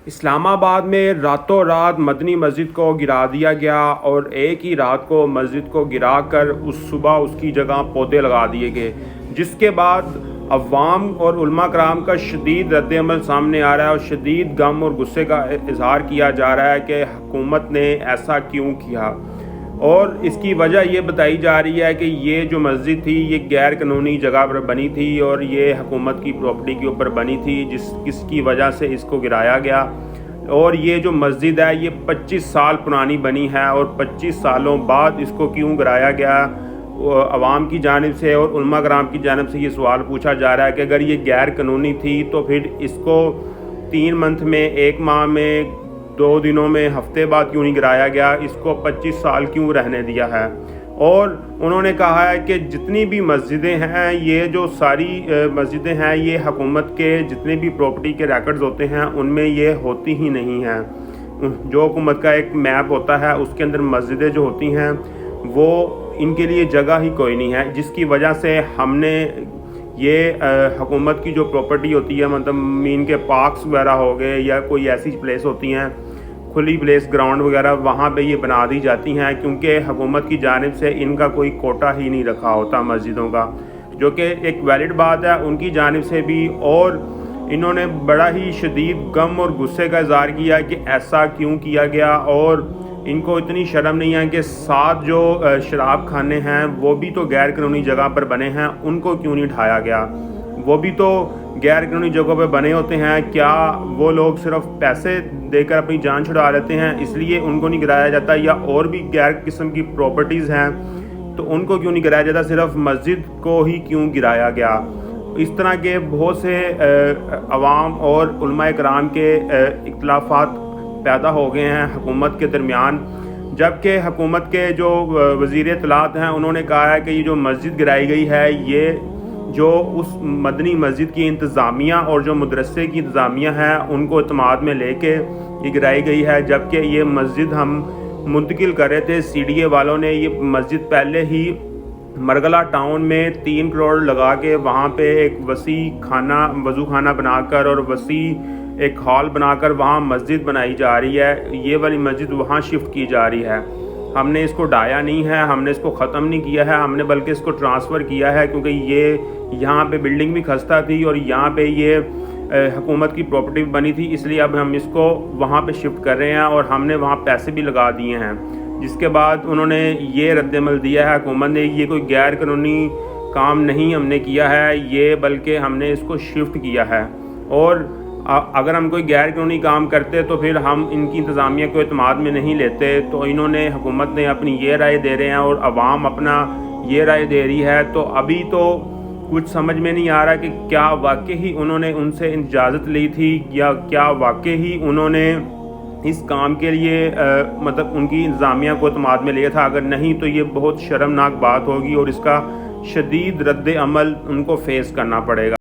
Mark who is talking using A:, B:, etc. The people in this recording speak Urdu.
A: اسلام آباد میں راتوں رات مدنی مسجد کو گرا دیا گیا اور ایک ہی رات کو مسجد کو گرا کر صبح اس کی جگہ پودے لگا دیے گئے، جس کے بعد عوام اور علماء کرام کا شدید رد عمل سامنے آ رہا ہے اور شدید غم اور غصے کا اظہار کیا جا رہا ہے کہ حکومت نے ایسا کیوں کیا، اور اس کی وجہ یہ بتائی جا رہی ہے کہ یہ جو مسجد تھی یہ غیر قانونی جگہ پر بنی تھی اور یہ حکومت کی پراپرٹی کے اوپر بنی تھی، جس کی وجہ سے اس کو گرایا گیا۔ اور یہ جو مسجد ہے یہ 25 سال پرانی بنی ہے اور 25 سالوں بعد اس کو کیوں گرایا گیا، عوام کی جانب سے اور علماء کرام کی جانب سے یہ سوال پوچھا جا رہا ہے کہ اگر یہ غیر قانونی تھی تو پھر اس کو 3 منتھ میں، 1 ماہ میں، 2 دنوں میں، ہفتے بعد کیوں نہیں گرایا گیا، اس کو 25 سال کیوں رہنے دیا ہے۔ اور انہوں نے کہا ہے کہ جتنی بھی مسجدیں ہیں، یہ جو ساری مسجدیں ہیں یہ حکومت کے جتنے بھی پراپرٹی کے ریکارڈز ہوتے ہیں ان میں یہ ہوتی ہی نہیں ہیں۔ جو حکومت کا ایک میپ ہوتا ہے اس کے اندر مسجدیں جو ہوتی ہیں وہ ان کے لیے جگہ ہی کوئی نہیں ہے، جس کی وجہ سے ہم نے یہ حکومت کی جو پراپرٹی ہوتی ہے، مطلب مین کے پارکس وغیرہ ہو گئے یا کوئی ایسی پلیس ہوتی ہیں، کھلی پلیس، گراؤنڈ وغیرہ، وہاں پہ یہ بنا دی جاتی ہیں کیونکہ حکومت کی جانب سے ان کا کوئی کوٹا ہی نہیں رکھا ہوتا مسجدوں کا، جو کہ ایک ویلڈ بات ہے ان کی جانب سے بھی۔ اور انہوں نے بڑا ہی شدید غم اور غصے کا اظہار کیا کہ ایسا کیوں کیا گیا، اور ان کو اتنی شرم نہیں ہے کہ 7 جو شراب خانے ہیں وہ بھی تو غیر قانونی جگہ پر بنے ہیں، ان کو کیوں نہیں ڈھایا گیا، وہ بھی تو غیر قانونی جگہوں پہ بنے ہوتے ہیں۔ کیا وہ لوگ صرف پیسے دے کر اپنی جان چھڑا لیتے ہیں اس لیے ان کو نہیں گرایا جاتا، یا اور بھی غیر قسم کی پراپرٹیز ہیں تو ان کو کیوں نہیں گرایا جاتا، صرف مسجد کو ہی کیوں گرایا گیا؟ اس طرح کے بہت سے عوام اور علماء کرام کے اختلافات پیدا ہو گئے ہیں حکومت کے درمیان، جبکہ حکومت کے جو وزیر اطلاعات ہیں انہوں نے کہا ہے کہ یہ جو مسجد گرائی گئی ہے یہ جو اس مدنی مسجد کی انتظامیہ اور جو مدرسے کی انتظامیہ ہے ان کو اعتماد میں لے کے یہ گرائی گئی ہے، جبکہ یہ مسجد ہم منتقل کر رہے تھے، سی ڈی اے والوں نے یہ مسجد پہلے ہی مرغلہ ٹاؤن میں 3 کروڑ لگا کے وہاں پہ ایک وسیع خانہ، وضو خانہ بنا کر اور وسیع ایک ہال بنا کر وہاں مسجد بنائی جا رہی ہے، یہ والی مسجد وہاں شفٹ کی جا رہی ہے۔ ہم نے اس کو ڈھایا نہیں ہے، ہم نے اس کو ختم نہیں کیا ہے، ہم نے بلکہ اس کو ٹرانسفر کیا ہے کیونکہ یہ یہاں پہ بلڈنگ بھی خستہ تھی اور یہاں پہ یہ حکومت کی پراپرٹی بنی تھی، اس لیے اب ہم اس کو وہاں پہ شفٹ کر رہے ہیں اور ہم نے وہاں پیسے بھی لگا دیے ہیں۔ جس کے بعد انہوں نے یہ رد عمل دیا ہے حکومت نے، یہ کوئی غیر قانونی کام نہیں ہم نے کیا ہے، یہ بلکہ ہم نے اس کو شفٹ کیا ہے، اور اگر ہم کوئی غیر قانونی کام کرتے تو پھر ہم ان کی انتظامیہ کو اعتماد میں نہیں لیتے۔ تو انہوں نے، حکومت نے اپنی یہ رائے دے رہے ہیں اور عوام اپنا یہ رائے دے رہی ہے، تو ابھی تو کچھ سمجھ میں نہیں آ رہا کہ کیا واقعی انہوں نے ان سے اجازت لی تھی یا کیا واقعی انہوں نے اس کام کے لیے مطلب ان کی انتظامیہ کو اعتماد میں لیا تھا۔ اگر نہیں تو یہ بہت شرمناک بات ہوگی اور اس کا شدید رد عمل ان کو فیس کرنا پڑے گا۔